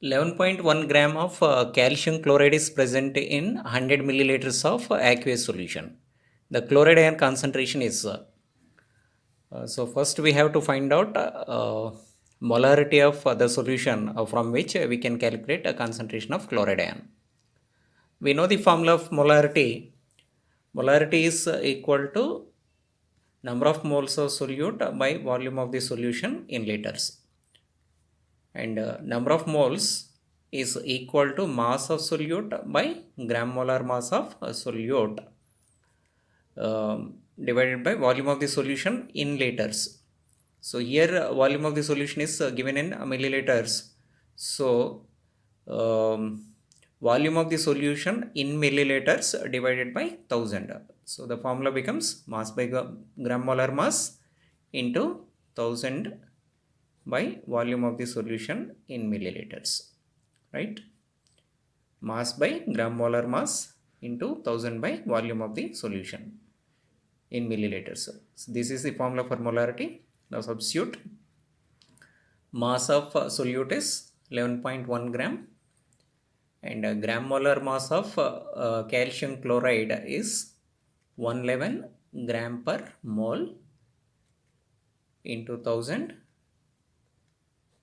11.1 gram of calcium chloride is present in 100 milliliters of aqueous solution. The chloride ion concentration is so first we have to find out molarity of the solution from which we can calculate a concentration of chloride ion. We know the formula of molarity. Molarity is equal to number of moles of solute by volume of the solution in liters. And number of moles is equal to mass of solute by gram molar mass of solute divided by volume of the solution in liters. So here volume of the solution is given in milliliters. So volume of the solution in milliliters divided by 1000. So the formula becomes mass by gram molar mass into 1000 by volume of the solution in milliliters, right? Mass by gram molar mass into 1000 by volume of the solution in milliliters. So this is the formula for molarity. Now substitute. Mass of solute is 11.1 gram and gram molar mass of calcium chloride is 111 gram per mole into 1000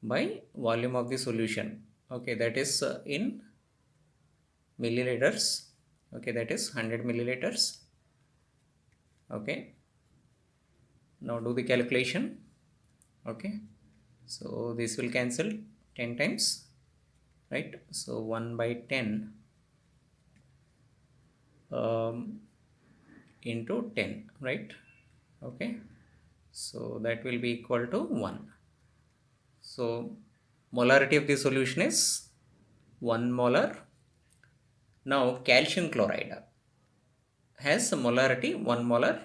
by volume of the solution. Okay, that is in milliliters. Okay, that is 100 milliliters. Okay, now do the calculation. Okay, so this will cancel 10 times, right? So 1 by 10 into 10, right? Okay, so that will be equal to 1. So molarity of the solution is 1 molar. Now calcium chloride has molarity 1 molar.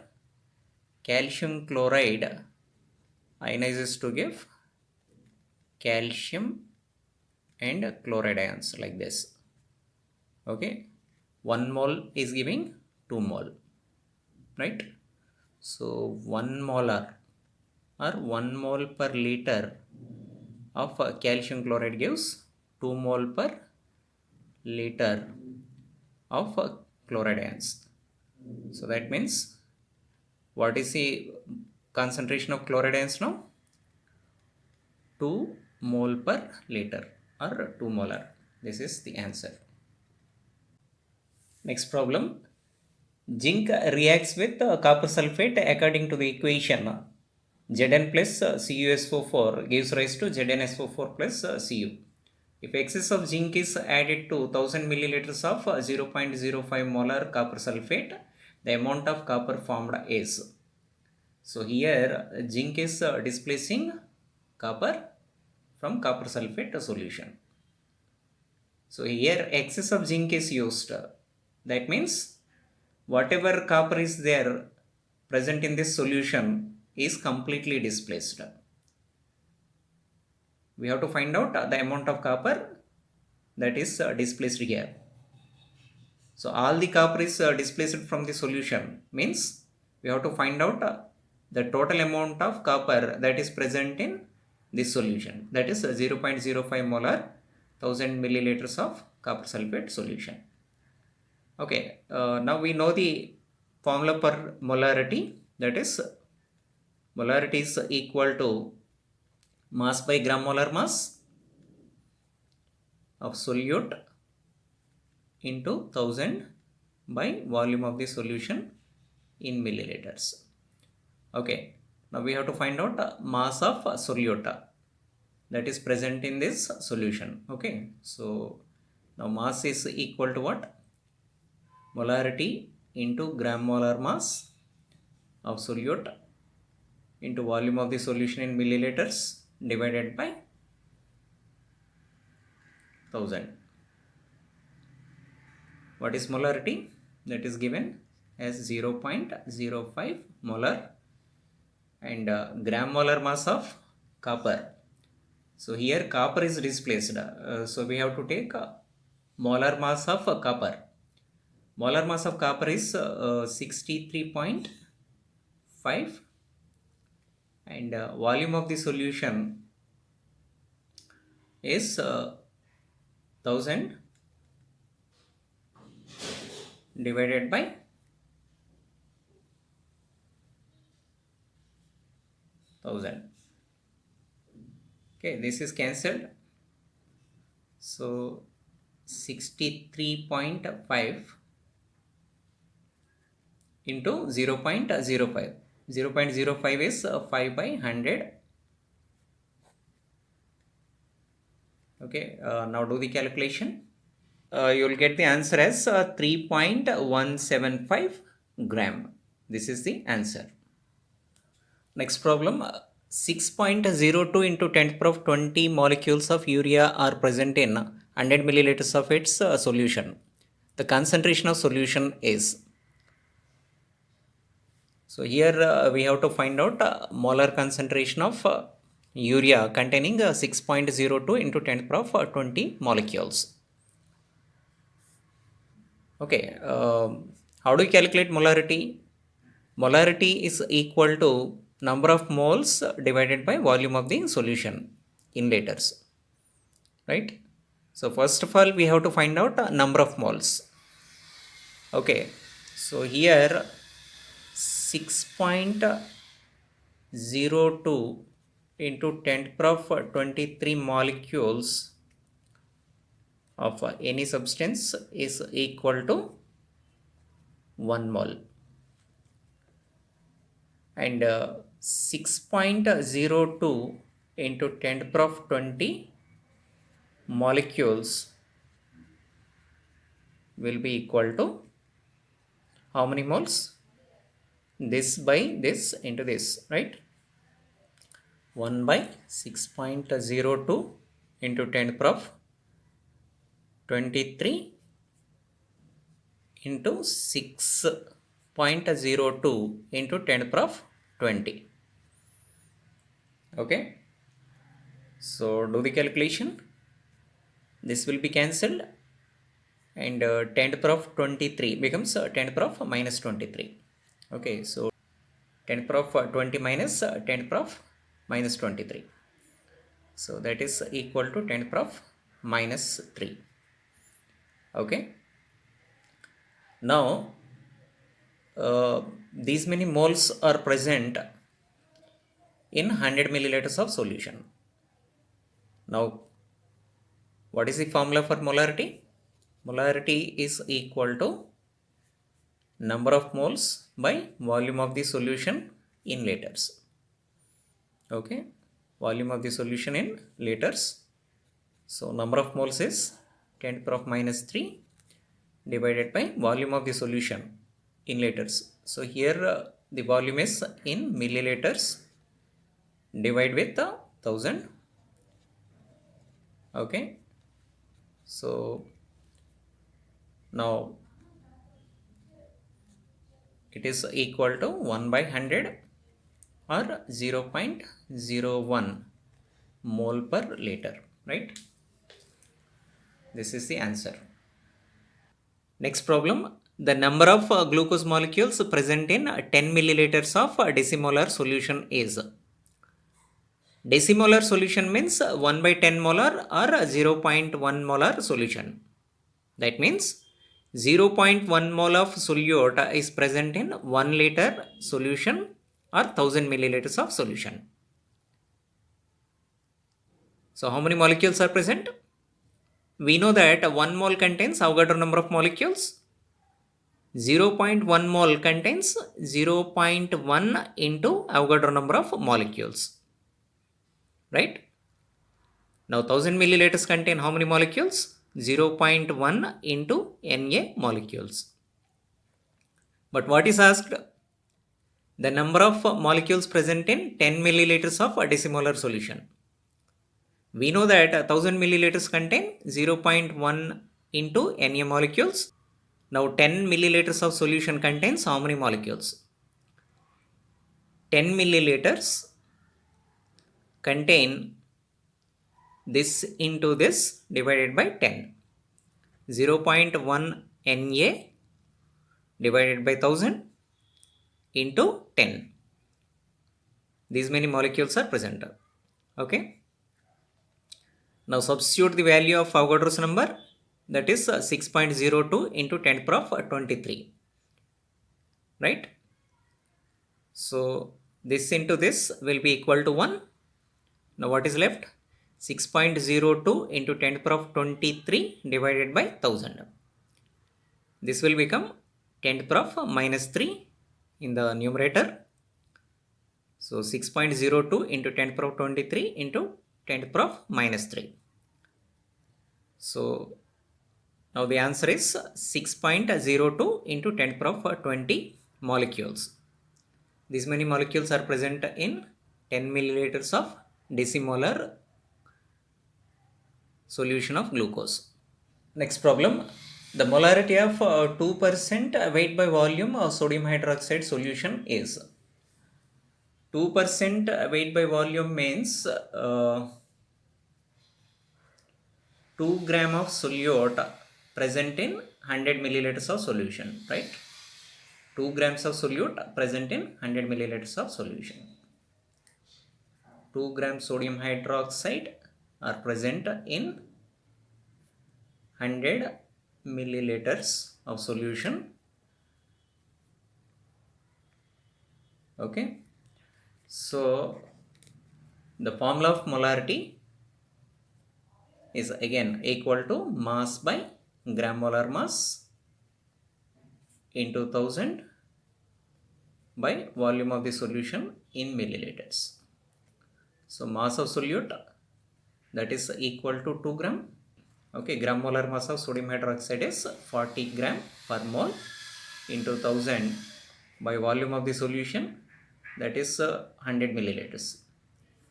Calcium chloride ionizes to give calcium and chloride ions like this. Okay, 1 mole is giving 2 mole, right? So 1 molar or 1 mole per liter of calcium chloride gives 2 mole per liter of chloride ions. So that means what is the concentration of chloride ions now? 2 mole per liter or 2 molar. This is the answer. Next problem. Zinc reacts with copper sulfate according to the equation Zn plus CuSO4 gives rise to ZnSO4 plus Cu. If excess of zinc is added to 1000 milliliters of 0.05 molar copper sulfate, the amount of copper formed is. So here zinc is displacing copper from copper sulfate solution. So here excess of zinc is used. That means whatever copper is there present in this solution is completely displaced. We have to find out the amount of copper that is displaced here. So all the copper is displaced from the solution means we have to find out the total amount of copper that is present in this solution, that is 0.05 molar 1000 milliliters of copper sulfate solution. Okay, now we know the formula for molarity, that is molarity is equal to mass by gram molar mass of solute into 1000 by volume of the solution in milliliters. Okay, now we have to find out mass of solute that is present in this solution. Okay, so now mass is equal to what? Molarity into gram molar mass of solute into volume of the solution in milliliters divided by 1000. What is molarity? That is given as 0.05 molar and gram molar mass of copper. So here copper is displaced. So we have to take molar mass of copper. Molar mass of copper is 63.5 and volume of the solution is 1000 divided by 1000. Okay, this is cancelled. So 63.5 into 0.05. 0.05 is 5 by 100. Okay, now do the calculation. You will get the answer as 3.175 gram. This is the answer. Next problem. 6.02 into 10th power of 20 molecules of urea are present in 100 milliliters of its solution. The concentration of solution is. So here we have to find out molar concentration of urea containing 6.02 into 10th power of 20 molecules. Okay, how do you calculate molarity? Molarity is equal to number of moles divided by volume of the solution in liters, right? So first of all, we have to find out number of moles. Okay, so here 6.02 into 10 power of 23 molecules of any substance is equal to 1 mole. And 6.02 into 10 to the power of 20 molecules will be equal to how many moles? This by this into this, right? 1 by 6.02 into 10 to the power of 23 into 6.02 into 10 to the power of 20. Okay, so do the calculation. This will be cancelled and 10 to the power of 23 becomes 10 to the power of minus 23. Okay, so 10 to the power of 20 minus 10 to the power of minus 23. So that is equal to 10 to the power of minus 3. Okay, now these many moles are present in 100 milliliters of solution. Now, what is the formula for molarity? Molarity is equal to number of moles by volume of the solution in liters. Okay, volume of the solution in liters. So, number of moles is 10 to the power of minus 3 divided by volume of the solution in liters. So, here the volume is in milliliters. Divide with 1000. Okay, so now it is equal to 1 by 100 or 0.01 mole per liter, right? This is the answer. Next problem. The number of glucose molecules present in 10 milliliters of decimolar solution is. Decimolar solution means 1 by 10 molar or 0.1 molar solution. That means 0.1 mole of solute is present in 1 liter solution or 1000 milliliters of solution. So how many molecules are present? We know that 1 mole contains Avogadro number of molecules. 0.1 mole contains 0.1 into Avogadro number of molecules. Right? Now 1000 milliliters contain how many molecules? 0.1 into Na molecules. But what is asked? The number of molecules present in 10 milliliters of a decimolar solution. We know that 1000 milliliters contain 0.1 into Na molecules. Now 10 milliliters of solution contains how many molecules? 10 milliliters contain this into this divided by 10. 0.1 Na divided by 1000 into 10. These many molecules are present. Okay. Now substitute the value of Avogadro's number, that is 6.02 into 10 to the power of 23, right? So this into this will be equal to 1. Now what is left? 6.02 into 10 to the power of 23 divided by 1000. This will become 10 to the power of minus 3 in the numerator. So 6.02 into 10 to the power of 23 into 10 to the power of minus 3. So now the answer is 6.02 into 10 to the power of 20 molecules. These many molecules are present in 10 milliliters of decimolar solution of glucose. Next problem. The molarity of 2% weight by volume of sodium hydroxide solution is. 2% weight by volume means 2 gram of solute present in 100 milliliters of solution, right? 2 grams of solute present in 100 milliliters of solution. 2 grams sodium hydroxide are present in 100 milliliters of solution. Okay, so the formula of molarity is again equal to mass by gram molar mass into 1000 by volume of the solution in milliliters. So mass of solute, that is equal to 2 gram. Okay, gram molar mass of sodium hydroxide is 40 gram per mole into 1000 by volume of the solution, that is 100 milliliters.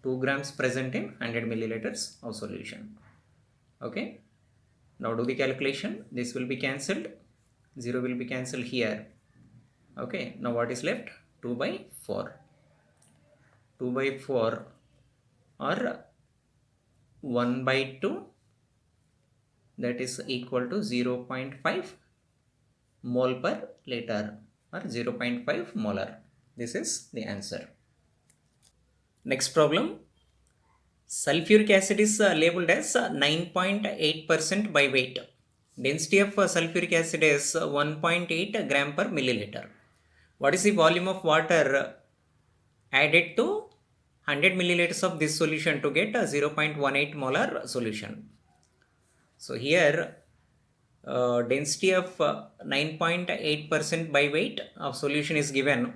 2 grams present in 100 milliliters of solution. Okay, now do the calculation. This will be cancelled, 0 will be cancelled here. Okay, now what is left? 2 by 4. 2 by 4 or 1 by 2, that is equal to 0.5 mole per liter or 0.5 molar. This is the answer. Next problem. Sulfuric acid is labeled as 9.8% by weight. Density of sulfuric acid is 1.8 gram per milliliter. What is the volume of water added to 100 milliliters of this solution to get a 0.18 molar solution? So here density of 9.8% by weight of solution is given,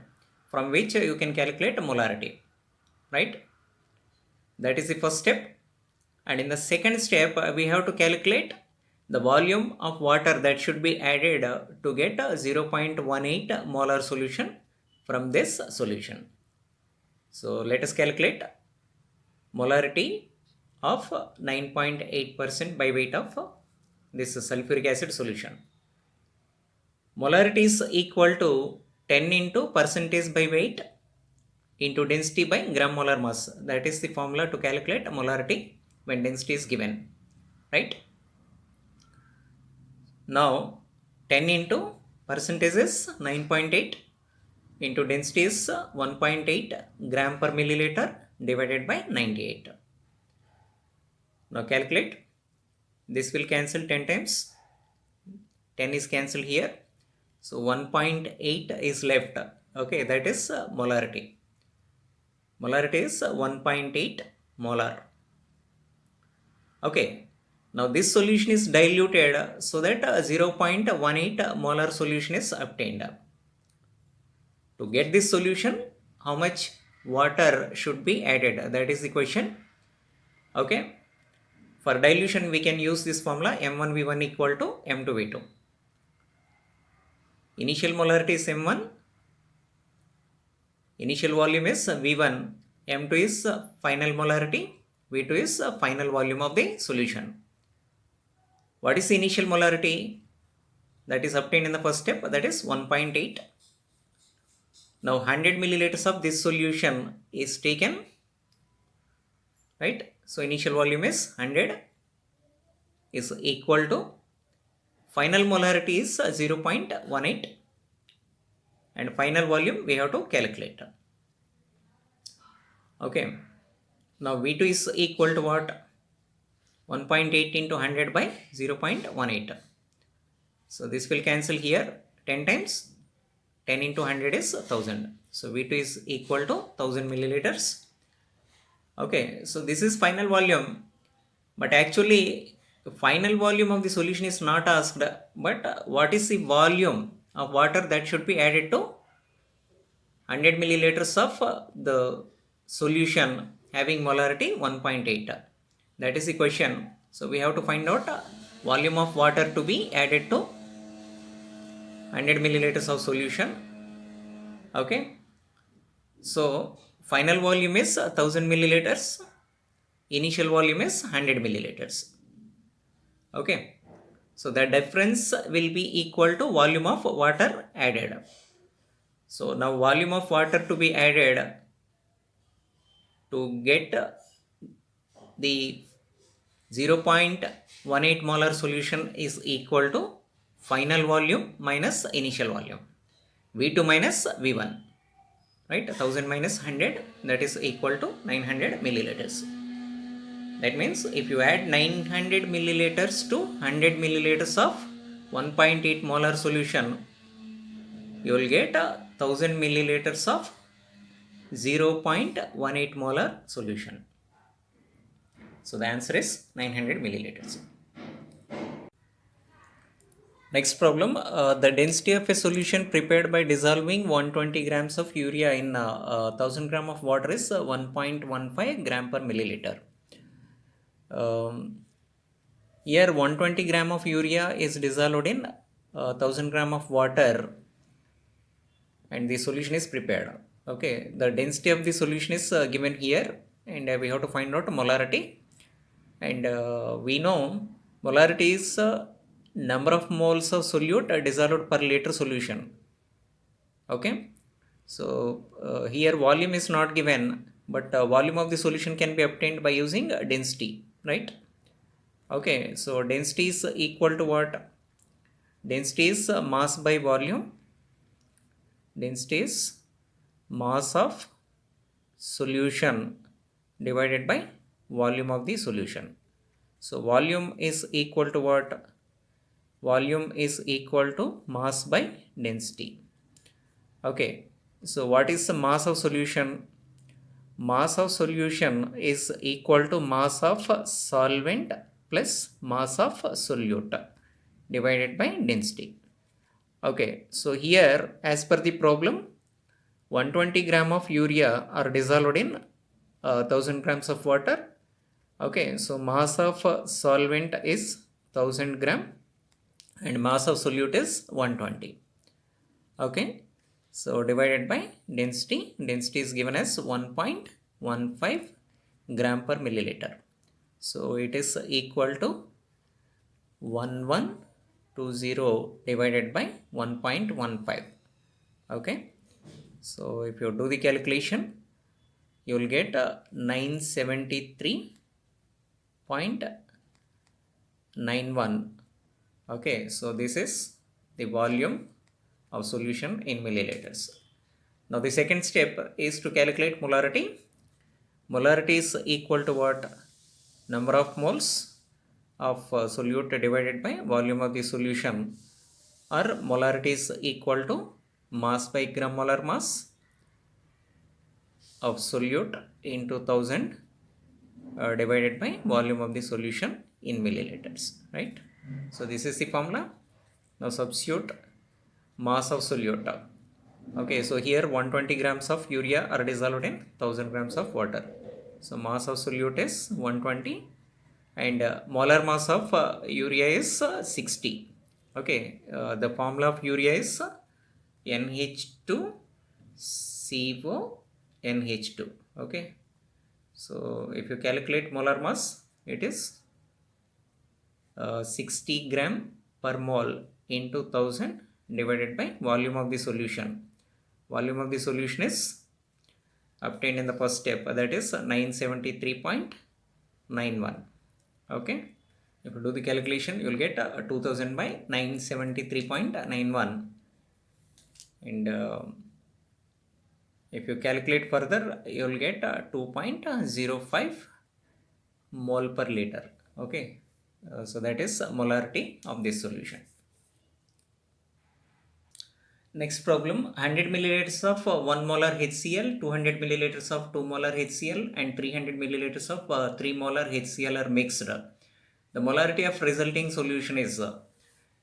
from which you can calculate molarity, right? That is the first step. And in the second step, we have to calculate the volume of water that should be added to get a 0.18 molar solution from this solution. So let us calculate molarity of 9.8% by weight of this sulfuric acid solution. Molarity is equal to 10 into percentage by weight into density by gram molar mass. That is the formula to calculate molarity when density is given, right? Now 10 into percentage is 9.8 into density is 1.8 gram per milliliter divided by 98. Now calculate. This will cancel 10 times. 10 is cancelled here. So 1.8 is left. Okay, that is molarity. Molarity is 1.8 molar. Okay, now this solution is diluted so that 0.18 molar solution is obtained. To get this solution, how much water should be added? That is the question. Okay, for dilution we can use this formula M1V1 equal to M2V2. Initial molarity is M1. Initial volume is V1, M2 is final molarity, V2 is final volume of the solution. What is the initial molarity that is obtained in the first step? That is 1.8. Now 100 milliliters of this solution is taken, right? So initial volume is 100 is equal to final molarity is 0.18. And final volume we have to calculate. Okay. Now V2 is equal to what? 1.8 into 100 by 0.18. So this will cancel here 10 times. 10 into 100 is 1000. So V2 is equal to 1000 milliliters. Okay, so this is final volume, but actually final volume of the solution is not asked, but what is the volume of water that should be added to 100 milliliters of the solution having molarity 1.8. That is the question. So we have to find out volume of water to be added to 100 milliliters of solution. Okay, so final volume is 1000 milliliters, initial volume is 100 milliliters. Okay, so the difference will be equal to volume of water added. So now volume of water to be added to get the 0.18 molar solution is equal to final volume minus initial volume, V2 minus V1, right? 1000 minus 100, that is equal to 900 milliliters. That means if you add 900 milliliters to 100 milliliters of 1.8 molar solution, you will get 1000 milliliters of 0.18 molar solution. So the answer is 900 milliliters. Next problem, the density of a solution prepared by dissolving 120 grams of urea in 1000 gram of water is 1.15 gram per milliliter. Here 120 gram of urea is dissolved in 1000 gram of water and the solution is prepared. Okay, the density of the solution is given here, and we have to find out molarity. And we know molarity is number of moles of solute dissolved per liter solution. Okay, so here volume is not given, but volume of the solution can be obtained by using density, right? Okay, so density is equal to what? Density is mass by volume. Density is mass of solution divided by volume of the solution. So volume is equal to what? Volume is equal to mass by density. Okay, so what is the mass of solution? Mass of solution is equal to mass of solvent plus mass of solute divided by density. Okay, so here as per the problem, 120 gram of urea are dissolved in 1000 grams of water. Okay, so mass of solvent is 1000 gram and mass of solute is 120. Okay, so divided by density, density is given as 1.15 gram per milliliter. So it is equal to 1120 divided by 1.15. Okay, so if you do the calculation, you will get 973.91. Okay, so this is the volume of solution in milliliters. Now the second step is to calculate molarity. Molarity is equal to what? Number of moles of solute divided by volume of the solution, or molarity is equal to mass by gram molar mass of solute into 1000 divided by volume of the solution in milliliters, right? So this is the formula. Now substitute mass of solute. Okay, so here 120 grams of urea are dissolved in 1000 grams of water. So mass of solute is 120 and molar mass of urea is 60. Okay, the formula of urea is NH2CO NH2. Okay, so if you calculate molar mass, it is 60 gram per mole into 1000 divided by volume of the solution. Volume of the solution is obtained in the first step, that is 973.91. Okay, if you do the calculation, you will get 2000 by 973.91, and if you calculate further, you will get 2.05 mole per liter. Okay, so that is molarity of this solution. Next problem, 100 milliliters of 1 molar HCl, 200 milliliters of 2 molar HCl and 300 milliliters of 3 molar HCl are mixed. The molarity of resulting solution is,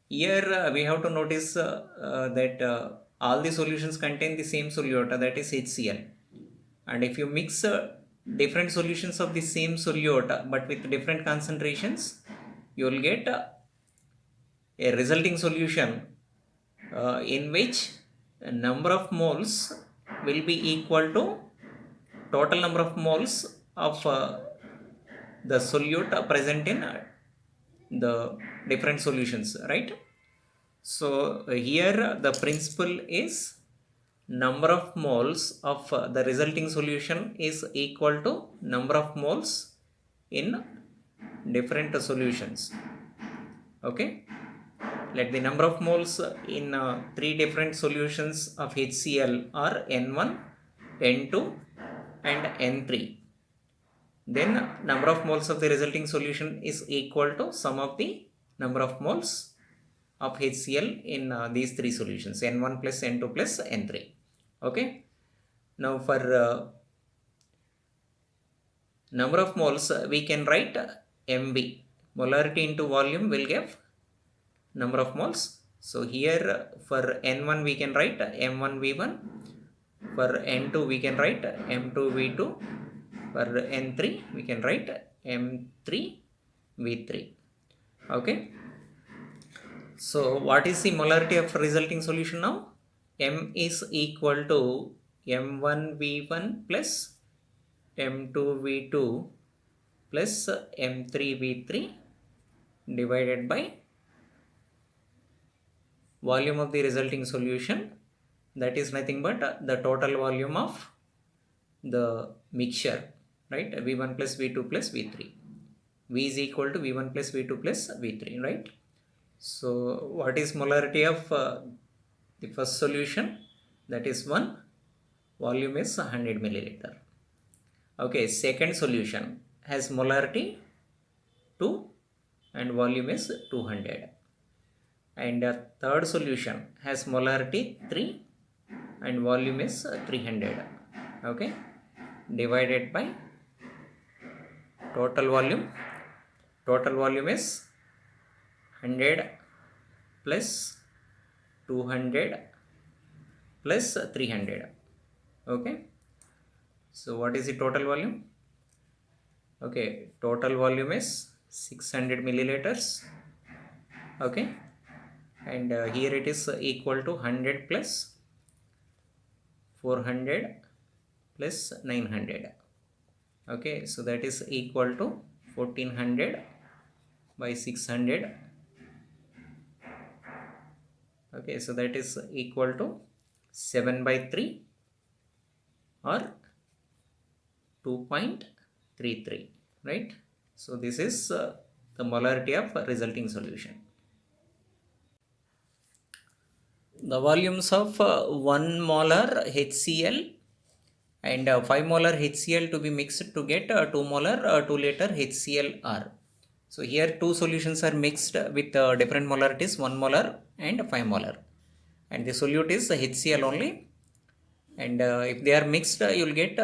here we have to notice that all the solutions contain the same solute, that is HCl. And if you mix different solutions of the same solute but with different concentrations, you will get a resulting solution in which a number of moles will be equal to total number of moles of the solute present in the different solutions, right? So here the principle is number of moles of the resulting solution is equal to number of moles in different solutions. Okay, let the number of moles in three different solutions of HCl are N1, N2 and N3. Then number of moles of the resulting solution is equal to sum of the number of moles of HCl in these three solutions, N1 plus N2 plus N3. Okay. Now for number of moles, we can write MV. Molarity into volume will give number of moles. So here for N1 we can write M1V1. For N2 we can write M2V2. For N3 we can write M3V3. Okay. So what is the molarity of resulting solution now? M is equal to M1V1 plus M2V2 plus M3V3 divided by volume of the resulting solution, that is nothing but the total volume of the mixture, right? V1 plus V2 plus V3. V is equal to V1 plus V2 plus V3, right? So what is molarity of the first solution? That is 1. Volume is 100 milliliter. Okay, second solution has molarity 2 and volume is 200. And third solution has molarity 3 and volume is 300. Okay, divided by total volume. Total volume is 100 plus 200 plus 300. Okay, so what is the total volume? Okay, total volume is 600 milliliters. Okay, and here it is equal to 100 plus 400 plus 900. Okay, so that is equal to 1400 by 600. Okay, so that is equal to 7 by 3 or 2.33, right? So this is the molarity of resulting solution. The volumes of 1 molar HCl and 5 molar HCl to be mixed to get 2 molar 2 liter HCl. So here two solutions are mixed with different molarities, 1 molar and 5 molar, and the solute is HCl only. And if they are mixed, you will get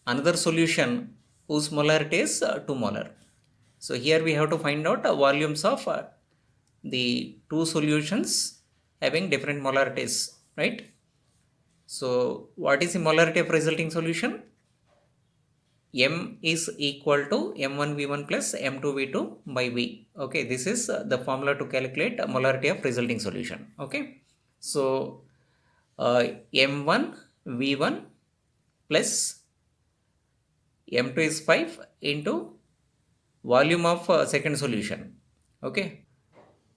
another solution whose molarity is 2 molar. So here we have to find out volumes of the two solutions having different molarities, right? So what is the molarity of resulting solution? M is equal to M1V1 plus M2V2 by V. Okay, this is the formula to calculate molarity of resulting solution. Okay, so M1V1 plus M2 is 5 into volume of second solution. Okay,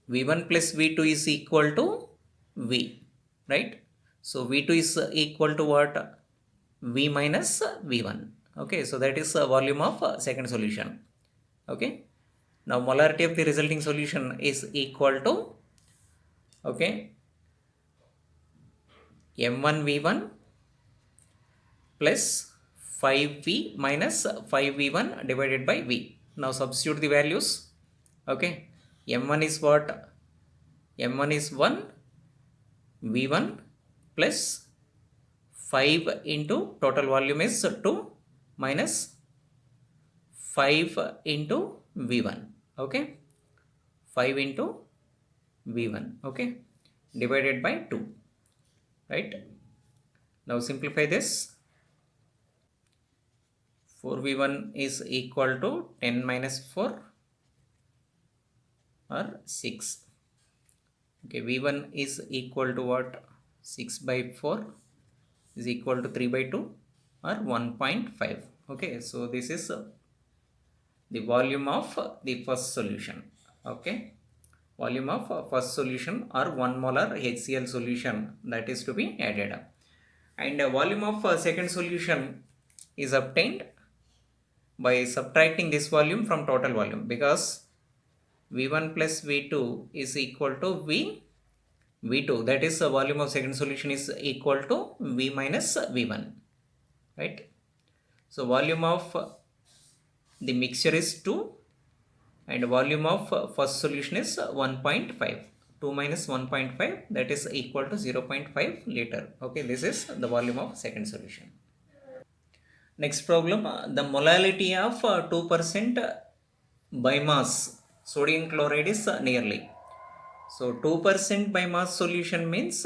V1 plus V2 is equal to V, right? So V2 is equal to what? V minus V1. Okay, so that is volume of second solution. Okay, now molarity of the resulting solution is equal to, okay, M1V1 plus 5V minus 5V1 divided by V. Now substitute the values. Okay, m1 is what? m1 is 1, v1 plus 5 into total volume is 2 minus 5 into v1. Okay, 5 into v1. Okay, divided by 2. Right, now simplify this. 4v1 is equal to 10 minus 4 or 6. Okay, v1 is equal to what? 6 by 4 is equal to 3 by 2 or 1.5. Okay, so this is the volume of the first solution. Okay, volume of first solution or 1 molar HCl solution that is to be added. And volume of second solution is obtained by subtracting this volume from total volume, because v1 plus v2 is equal to v2, that is the volume of second solution is equal to v minus v1, right? So volume of the mixture is 2 and volume of first solution is 1.5. 2 minus 1.5, that is equal to 0.5 liter. Okay, this is the volume of second solution. Next problem, the molality of 2% by mass sodium chloride is nearly. So 2% by mass solution means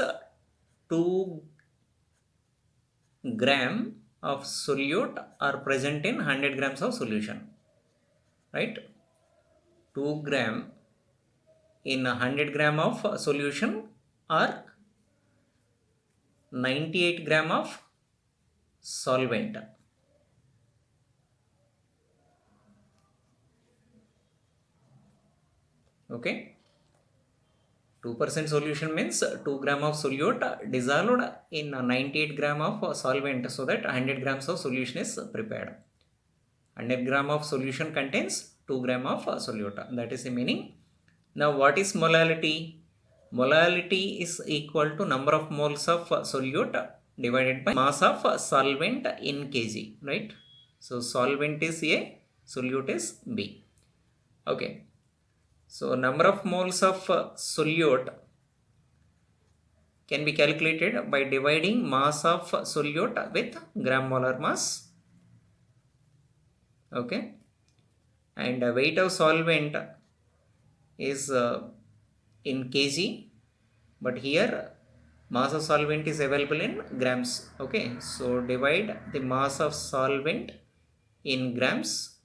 2 gram of solute are present in 100 grams of solution, right? 2 gram in 100 gram of solution or 98 gram of solvent. Okay, 2% solution means 2 gram of solute dissolved in 98 gram of solvent, so that 100 grams of solution is prepared. 100 gram of solution contains 2 gram of solute, that is the meaning. Now what is molality? Molality is equal to number of moles of solute divided by mass of solvent in kg, right? So solvent is A, solute is B. Okay, so number of moles of solute can be calculated by dividing mass of solute with gram molar mass. Okay, and weight of solvent is in kg, but here mass of solvent is available in grams. Okay, so divide the mass of solvent in grams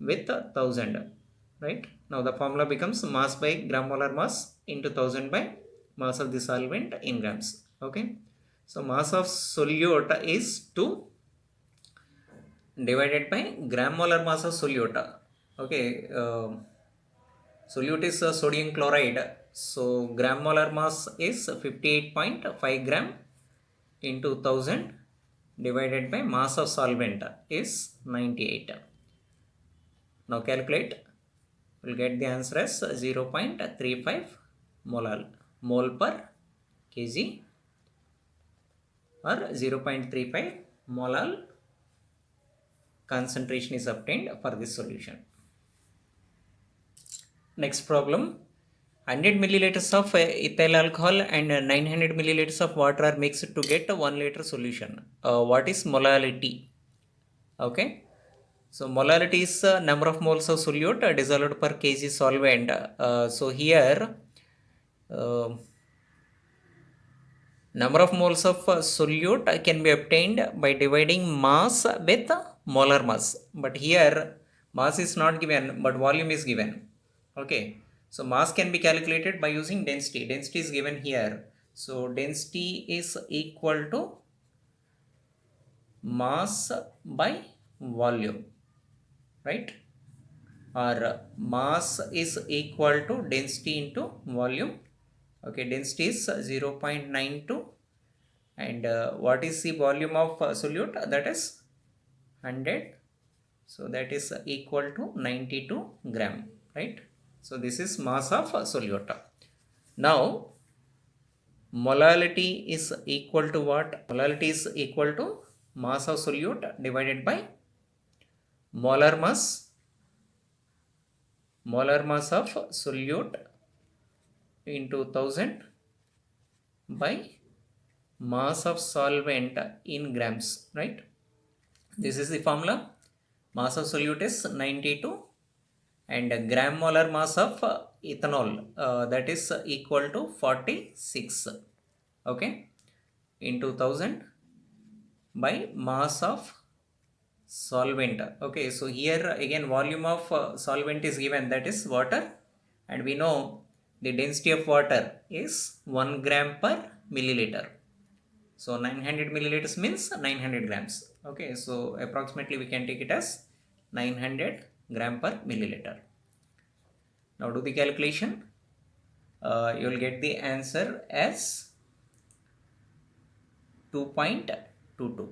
with 1000, right? Now the formula becomes mass by gram molar mass into 1000 by mass of the solvent in grams. Okay, so mass of solute is 2 divided by gram molar mass of solute. Okay, solute is sodium chloride, so gram molar mass is 58.5 gram into 1000 divided by mass of solvent is 98. Now calculate, we'll get the answer as 0.35 mole per kg or 0.35 molal concentration is obtained for this solution. Next problem, 100 milliliters of ethyl alcohol and 900 milliliters of water are mixed to get a 1 liter solution. What is molality? Okay, so molality is number of moles of solute dissolved per kg solvent. So here number of moles of solute can be obtained by dividing mass with molar mass, but here mass is not given but volume is given. Okay, so mass can be calculated by using density. Density is given here, so density is equal to mass by volume, right? Or mass is equal to density into volume. Okay, density is 0.92 and what is the volume of solute? That is 100, so that is equal to 92 gram, right? So this is mass of solute. Now molality is equal to what? Molality is equal to mass of solute divided by molar mass molar mass of solute into 1000 by mass of solvent in grams, right? This is the formula. Mass of solute is 92 and gram molar mass of ethanol that is equal to 46, okay, into 1000 by mass of solvent. Okay, so here again volume of solvent is given, that is water, and we know the density of water is 1 gram per milliliter. So 900 milliliters means 900 grams. Okay, so approximately we can take it as 900 gram per milliliter. Now do the calculation. You will get the answer as 2.22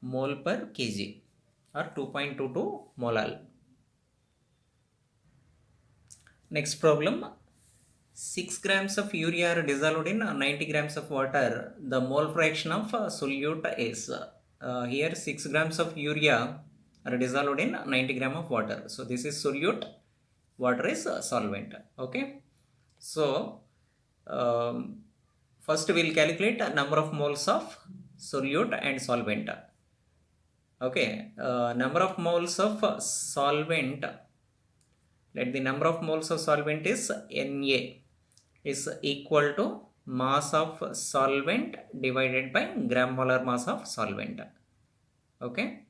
mole per kg or 2.22 molal. Next problem. 6 grams of urea are dissolved in 90 grams of water. The mole fraction of solute is. Here 6 grams of urea are dissolved in 90 gram of water. So this is solute, water is solvent. Okay. So first we will calculate number of moles of solute and solvent. Okay. Number of moles of solvent. Let the number of moles of solvent is Na is equal to mass of solvent divided by gram molar mass of solvent. Okay,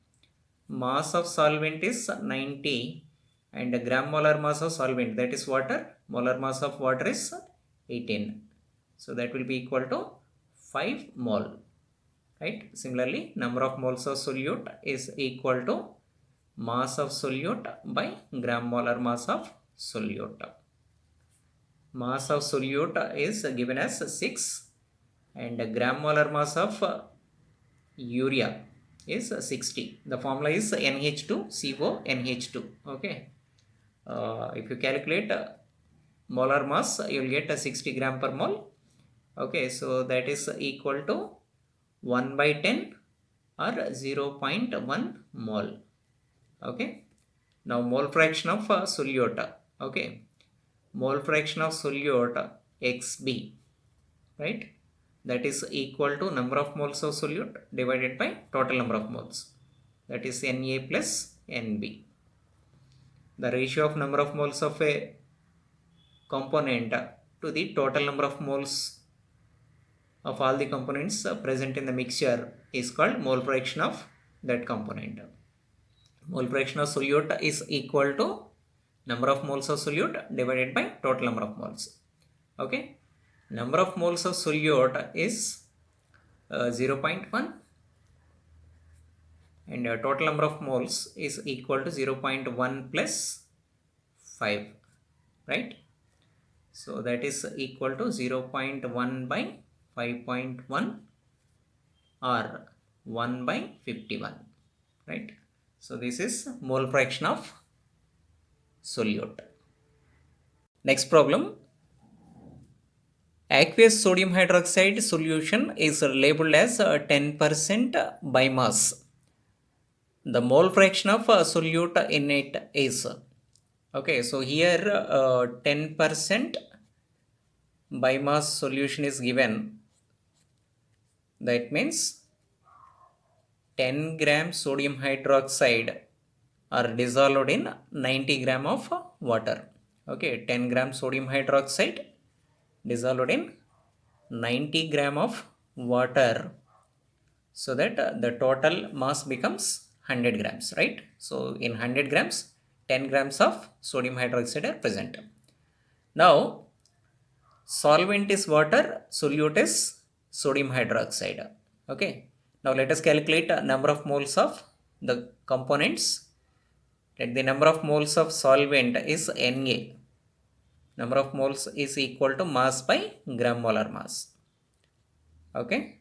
mass of solvent is 90 and gram molar mass of solvent, that is water, molar mass of water is 18. So that will be equal to 5 mole, right? Similarly, number of moles of solute is equal to mass of solute by gram molar mass of solute. Mass of solute is given as 6 and gram molar mass of urea is 60. The formula is NH2CO NH2. Okay. If you calculate molar mass, you will get 60 gram per mole. Okay, so that is equal to 1 by 10 or 0.1 mole. Okay. Now mole fraction of solute. Okay. Mole fraction of solute Xb, right? That is equal to number of moles of solute divided by total number of moles, that is Na plus Nb. The ratio of number of moles of a component to the total number of moles of all the components present in the mixture is called mole fraction of that component. Mole fraction of solute is equal to number of moles of solute divided by total number of moles. Okay, number of moles of solute is 0.1 and total number of moles is equal to 0.1 plus 5, right? So that is equal to 0.1 by 5.1 or 1 by 51, right? So this is mole fraction of solute. Next problem. Aqueous sodium hydroxide solution is labeled as 10% by mass. The mole fraction of solute in it is. Okay, so here 10% by mass solution is given. That means 10 grams sodium hydroxide are dissolved in 90 gram of water. Okay, 10 grams sodium hydroxide dissolved in 90 gram of water, so that the total mass becomes 100 grams, right? So in 100 grams, 10 grams of sodium hydroxide are present. Now, solvent is water, solute is sodium hydroxide. Okay, now let us calculate number of moles of the components. Let the number of moles of solvent is Na. Number of moles is equal to mass by gram molar mass. Okay,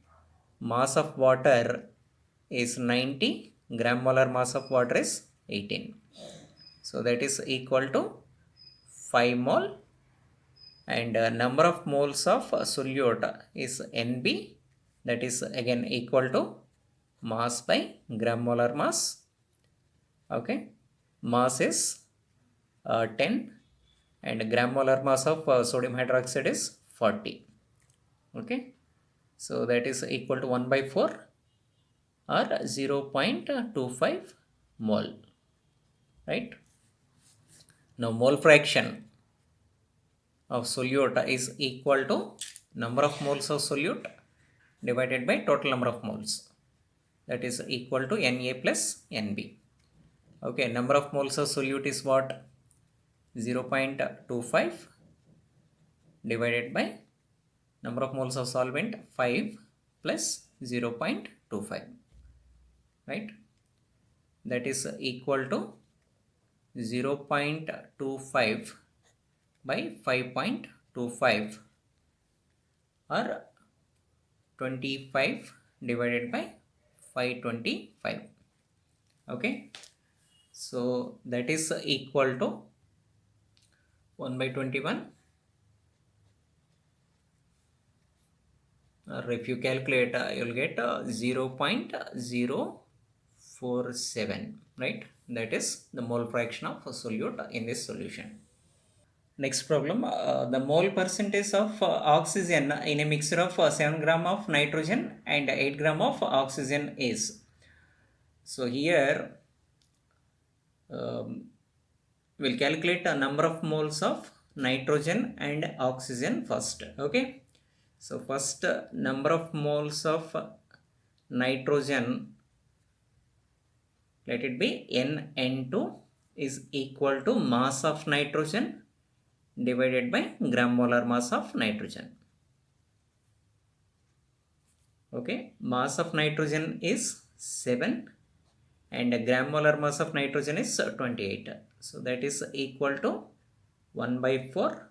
mass of water is 90, gram molar mass of water is 18. So that is equal to 5 mole and number of moles of solute is Nb, that is again equal to mass by gram molar mass. Okay, mass is 10 and gram molar mass of sodium hydroxide is 40. Okay, so that is equal to 1 by 4 or 0.25 mole, right? Now mole fraction of solute is equal to number of moles of solute divided by total number of moles, that is equal to Na plus Nb. Okay, number of moles of solute is what? 0.25 divided by number of moles of solvent 5 plus 0.25, right? That is equal to 0.25 by 5.25 or 25 divided by 525. Okay, so that is equal to 1 by 21, or if you calculate you'll get 0.047, right? That is the mole fraction of a solute in this solution. Next problem, the mole percentage of oxygen in a mixture of 7 gram of nitrogen and 8 gram of oxygen is. So here we'll calculate a number of moles of nitrogen and oxygen first. Okay, so first number of moles of nitrogen, let it be Nn2 is equal to mass of nitrogen divided by gram molar mass of nitrogen. Okay, mass of nitrogen is 7 and gram molar mass of nitrogen is 28. So that is equal to 1 by 4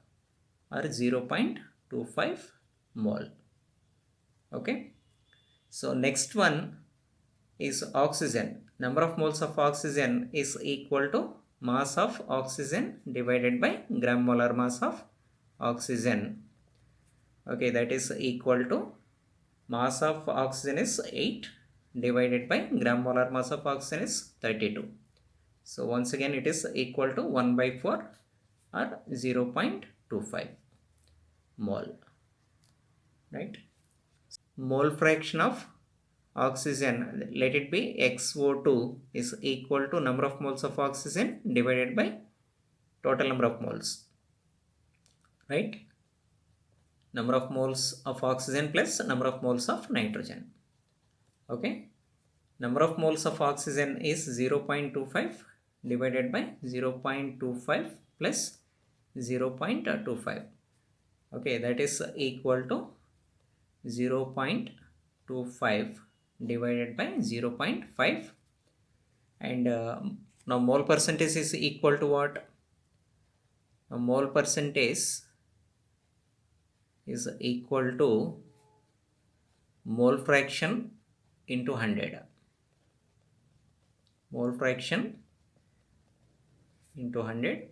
or 0.25 mole. Okay, so next one is oxygen. Number of moles of oxygen is equal to mass of oxygen divided by gram molar mass of oxygen. Okay, that is equal to mass of oxygen is 8 divided by gram molar mass of oxygen is 32. So once again it is equal to 1 by 4 or 0.25 mole, right? Mole fraction of oxygen, let it be XO2, is equal to number of moles of oxygen divided by total number of moles, right? Number of moles of oxygen plus number of moles of nitrogen. Okay, number of moles of oxygen is 0.25 divided by 0.25 plus 0.25. Okay, that is equal to 0.25 divided by 0.5, and now mole percentage is equal to what? A mole percentage is equal to mole fraction into 100. Mole fraction into 100.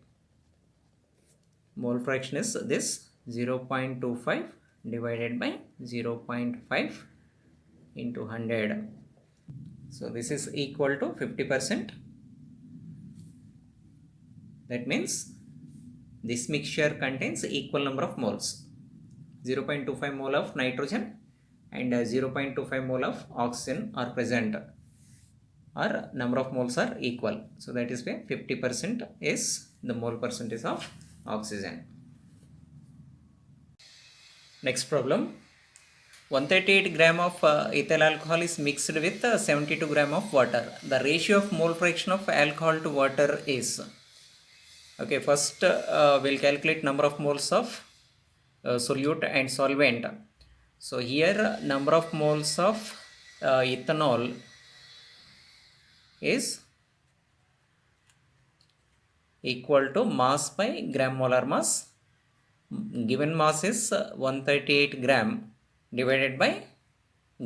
Mole fraction is this 0.25 divided by 0.5 into 100. So this is equal to 50%. That means this mixture contains equal number of moles. 0.25 mole of nitrogen and 0.25 mole of oxygen are present, or number of moles are equal. So that is why 50% is the mole percentage of oxygen. Next problem, 138 gram of ethyl alcohol is mixed with 72 gram of water. The ratio of mole fraction of alcohol to water is. Okay, first we'll calculate number of moles of solute and solvent. So here number of moles of ethanol is equal to mass by gram molar mass. Given mass is 138 gram divided by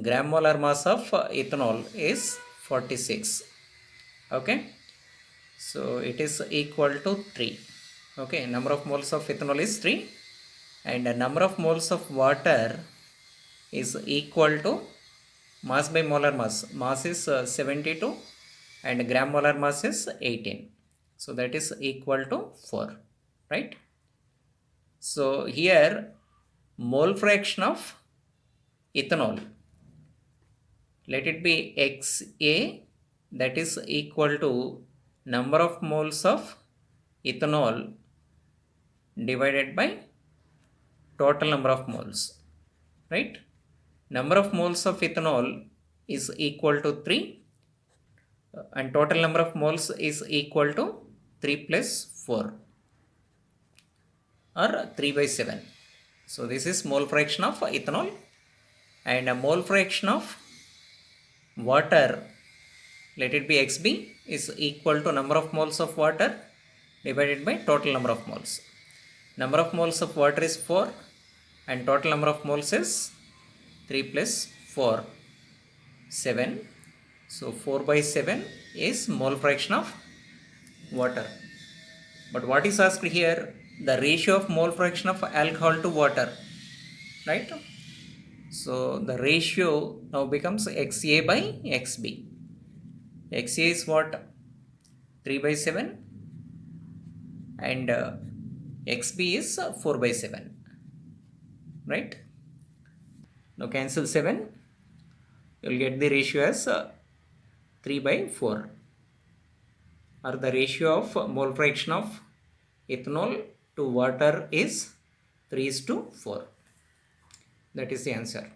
gram molar mass of ethanol is 46. Okay, so it is equal to 3. Okay, number of moles of ethanol is 3 and number of moles of water is equal to mass by molar mass. Mass is 72 and gram molar mass is 18. So that is equal to 4, right? So here mole fraction of ethanol, let it be XA, that is equal to number of moles of ethanol divided by total number of moles, right? Number of moles of ethanol is equal to 3 and total number of moles is equal to 3 plus 4 or 3 by 7. So this is mole fraction of ethanol, and a mole fraction of water, let it be XB, is equal to number of moles of water divided by total number of moles. Number of moles of water is 4 and total number of moles is 3 plus 4, 7. So 4 by 7 is mole fraction of water. But what is asked here? The ratio of mole fraction of alcohol to water, right? So the ratio now becomes XA by XB. XA is what? 3 by 7 and XB is 4 by 7, right? Now cancel 7, you will get the ratio as 3 by 4, or the ratio of mole fraction of ethanol to water is 3:4. That is the answer.